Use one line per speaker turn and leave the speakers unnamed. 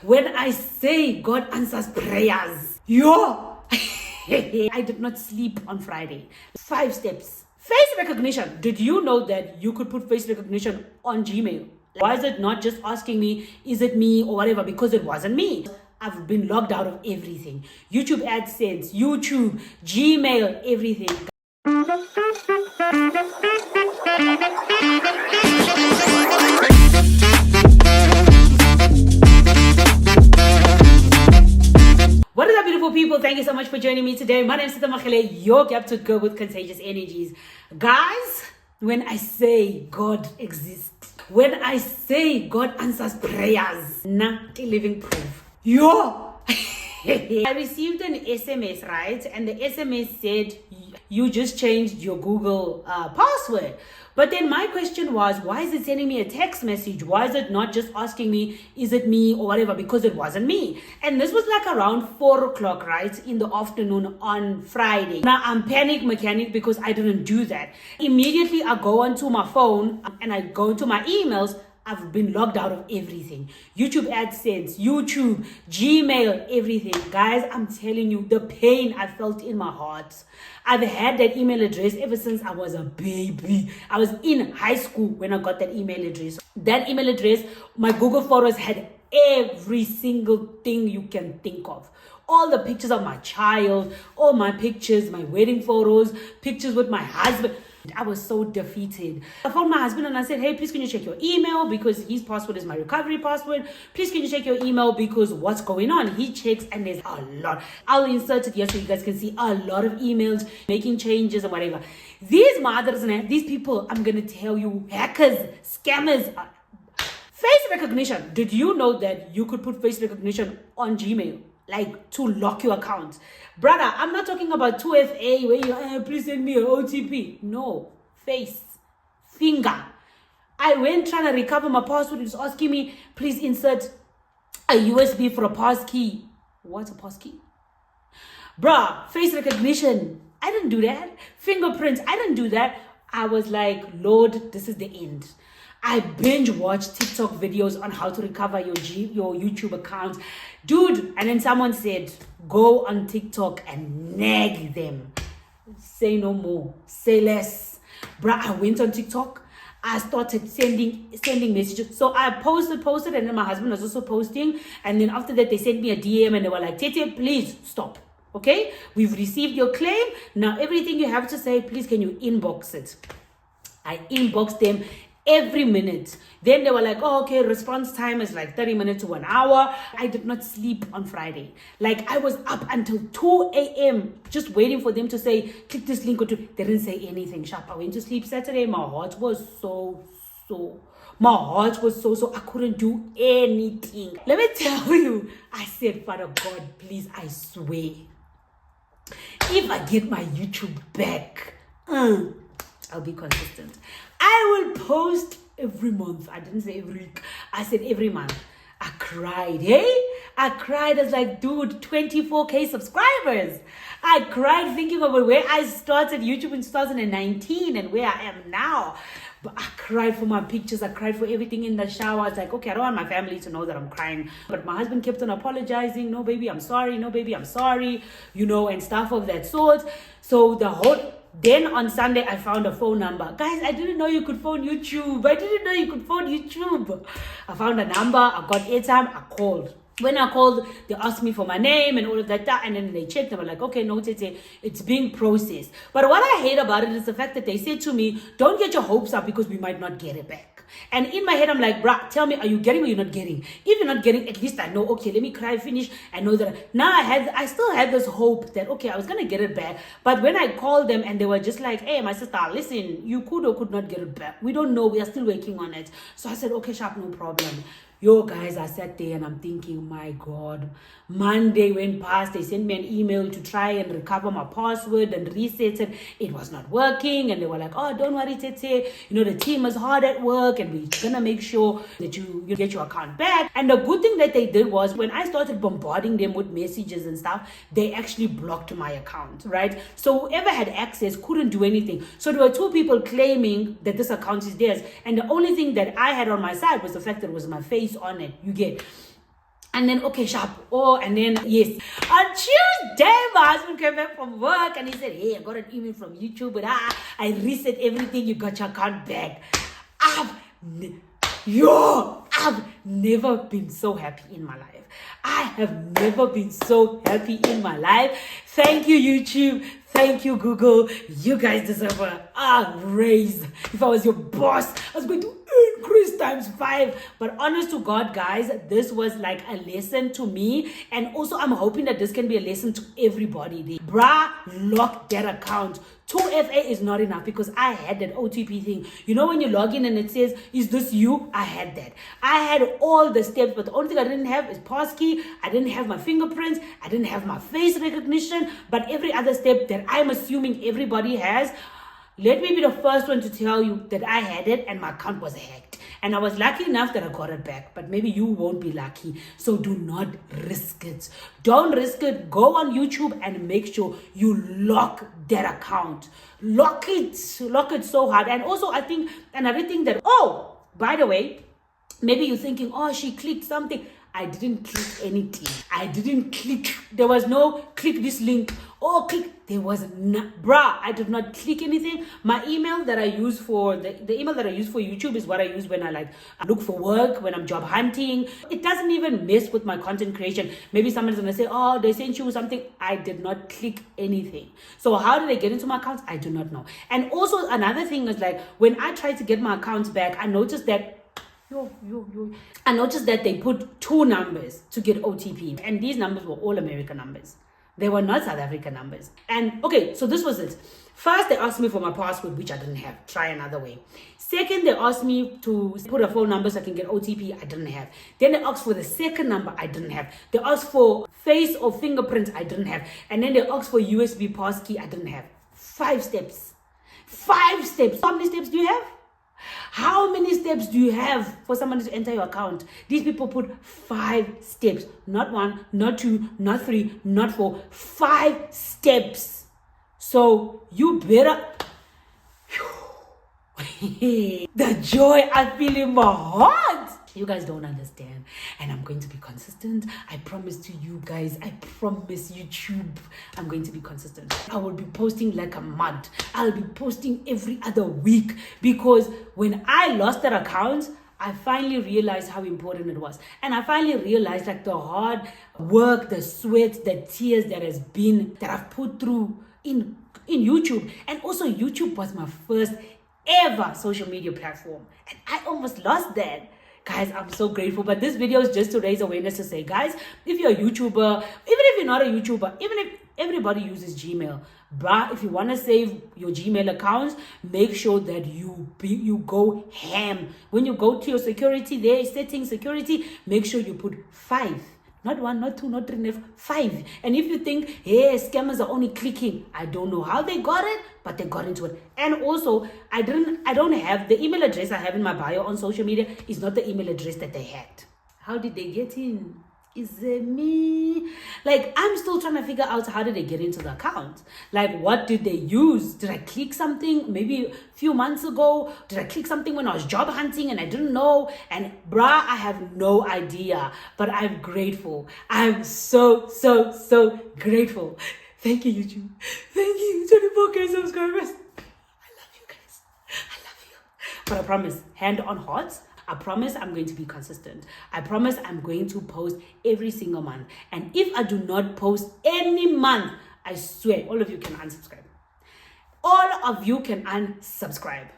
When I say God answers prayers, yo, I did not sleep on Friday. 5 steps. Face recognition. Did you know that you could put face recognition on Gmail? Why is it not just asking me, is it me or whatever? Because it wasn't me. I've been logged out of everything. YouTube AdSense, YouTube, Gmail, everything. What is up, beautiful people? Thank you so much for joining me today. My name is Sita Machele, your Gap to Go with Contagious Energies. Guys, when I say God exists, when I say God answers prayers, not living proof. Yo! I received an SMS, right? And the SMS said, you just changed your Google password. But then my question was, why is it sending me a text message? Why is it not just asking me, is it me or whatever? Because it wasn't me. And this was like around 4 o'clock, right? In the afternoon on Friday. Now I'm panic mechanic because I didn't do that. Immediately I go onto my phone and I go into my emails. I've been logged out of everything. YouTube AdSense, YouTube, Gmail, everything. Guys, I'm telling you, the pain I felt in my heart. I've had that email address ever since I was a baby. I was in high school when I got that email address. That email address, my Google Photos had every single thing you can think of. All the pictures of my child, all my pictures, my wedding photos, pictures with my husband. I was so defeated. I phoned my husband and I said, hey, please can you check your email because his password is my recovery password. Please can you check your email because what's going on? He checks and there's a lot. I'll insert it here so you guys can see a lot of emails, making changes and whatever. These mothers and these people, I'm going to tell you, hackers, scammers. Face recognition. Did you know that you could put face recognition on Gmail? Like to lock your account. Brother, I'm not talking about 2FA where you please send me an OTP. No, face, finger. I went trying to recover my password. It was asking me, please insert a USB for a pass key. What's a pass key? Bruh, face recognition. I didn't do that. Fingerprints. I didn't do that. I was like, Lord, this is the end. I binge watched TikTok videos on how to recover your YouTube account. Dude, and then someone said, go on TikTok and nag them. Say no more. Say less. Bruh, I went on TikTok. I started sending messages. So I posted, and then my husband was also posting. And then after that, they sent me a DM and they were like, Tete, please stop. Okay? We've received your claim. Now, everything you have to say, please can you inbox it? I inboxed them every minute. Then they were like, oh, okay, response time is like 30 minutes to 1 hour. I did not sleep on Friday. Like I was up until 2 a.m. just waiting for them to say, click this link or two. They didn't say anything sharp. I went to sleep Saturday. My heart was so, I couldn't do anything. Let me tell you, I said, Father God, please, I swear, if I get my YouTube back, I'll be consistent. I will post every month. I didn't say every week. I said every month. I cried. Hey? I cried. I was like, dude, 24K subscribers. I cried thinking about where I started YouTube in 2019 and where I am now. But I cried for my pictures. I cried for everything in the shower. I was like, okay, I don't want my family to know that I'm crying. But my husband kept on apologizing. No, baby, I'm sorry. No, baby, I'm sorry. You know, and stuff of that sort. So then on Sunday, I found a phone number. Guys, I didn't know you could phone YouTube. I found a number. I got airtime. I called. When I called, they asked me for my name and all of that. And then they checked. They were like, okay, no, Tete, it's being processed. But what I hate about it is the fact that they said to me, don't get your hopes up because we might not get it back. And in my head, I'm like, bruh, tell me, are you getting or you're not getting? If you're not getting, at least I know, okay, let me cry, finish. I know that now I still had this hope that, okay, I was going to get it back. But when I called them and they were just like, hey, my sister, listen, you could or could not get it back. We don't know. We are still working on it. So I said, okay, sharp, no problem. Yo, guys, I sat there and I'm thinking, my God, Monday went past. They sent me an email to try and recover my password and reset it. It was not working. And they were like, oh, don't worry, Tete. You know, the team is hard at work and we're going to make sure that you get your account back. And the good thing that they did was when I started bombarding them with messages and stuff, they actually blocked my account, right? So whoever had access couldn't do anything. So there were 2 people claiming that this account is theirs. And the only thing that I had on my side was the fact that it was my face on it. You get. And then, okay, sharp. Oh, and then, yes. On Tuesday, my husband came back from work and he said, hey, I got an email from YouTube, but I reset everything. You got your account back. I've never been so happy in my life. I have never been so happy in my life. Thank you, YouTube. Thank you, Google. You guys deserve a raise. If I was your boss, I was going to increase times 5. But honest to God, guys, this was like a lesson to me. And also, I'm hoping that this can be a lesson to everybody. Bruh, lock that account. 2FA is not enough because I had that OTP thing. You know when you log in and it says, is this you? I had that. I had all the steps, but the only thing I didn't have is passkey. I didn't have my fingerprints. I didn't have my face recognition. But every other step that I'm assuming everybody has, let me be the first one to tell you that I had it and my account was hacked. And I was lucky enough that I got it back. But maybe you won't be lucky. So do not risk it. Don't risk it. Go on YouTube and make sure you lock that account. Lock it. Lock it so hard. And also, I think another thing that, oh, by the way, maybe you're thinking, oh, she clicked something. I didn't click anything. I didn't click. There was no click this link. Oh, click. There was not. Bruh, I did not click anything. My email that I use for the email that I use for YouTube is what I use when I look for work, when I'm job hunting. It doesn't even mess with my content creation. Maybe someone's gonna say, oh, they sent you something. I did not click anything. So how did they get into my accounts? I do not know. And also another thing is when I tried to get my accounts back, I noticed that I noticed that they put 2 numbers to get OTP. And these numbers were all American numbers. They were not South African numbers. And okay, so this was it. First, they asked me for my password, which I didn't have. Try another way. Second, they asked me to put a phone number so I can get OTP. I didn't have. Then they asked for the second number. I didn't have. They asked for face or fingerprints. I didn't have. And then they asked for USB passkey. I didn't have. 5 steps. 5 steps. How many steps do you have? How many steps do you have for someone to enter your account? These people put 5 steps. Not 1, not 2, not 3, not 4. 5 steps. So you better... The joy I feel in my heart. You guys don't understand. And I'm going to be consistent. I promise to you guys. I promise YouTube. I'm going to be consistent. I will be posting like a mad. I'll be posting every other week. Because when I lost that account, I finally realized how important it was. And I finally realized the hard work, the sweat, the tears that I've put through in YouTube. And also YouTube was my first ever social media platform. And I almost lost that. Guys, I'm so grateful. But this video is just to raise awareness to say, guys, if you're a YouTuber, even if you're not a YouTuber, even if everybody uses Gmail, bruh, if you want to save your Gmail accounts, make sure that you go ham. When you go to your security there, settings security, make sure you put 5. Not 1, not 2, not 3, not 5. And if you think, hey, scammers are only clicking, I don't know how they got it, but they got into it. And also, I don't have the email address I have in my bio on social media is not the email address that they had. How did they get in? Is it me? I'm still trying to figure out how did they get into the account. What did they use? Did I click something maybe a few months ago? Did I click something when I was job hunting and I didn't know? And bruh, I have no idea. But I'm grateful. I'm so grateful. Thank you, YouTube. Thank you, 24K subscribers. I love you guys. I love you. But I promise, hand on heart, I promise I'm going to be consistent. I promise I'm going to post every single month. And if I do not post any month, I swear, all of you can unsubscribe. All of you can unsubscribe.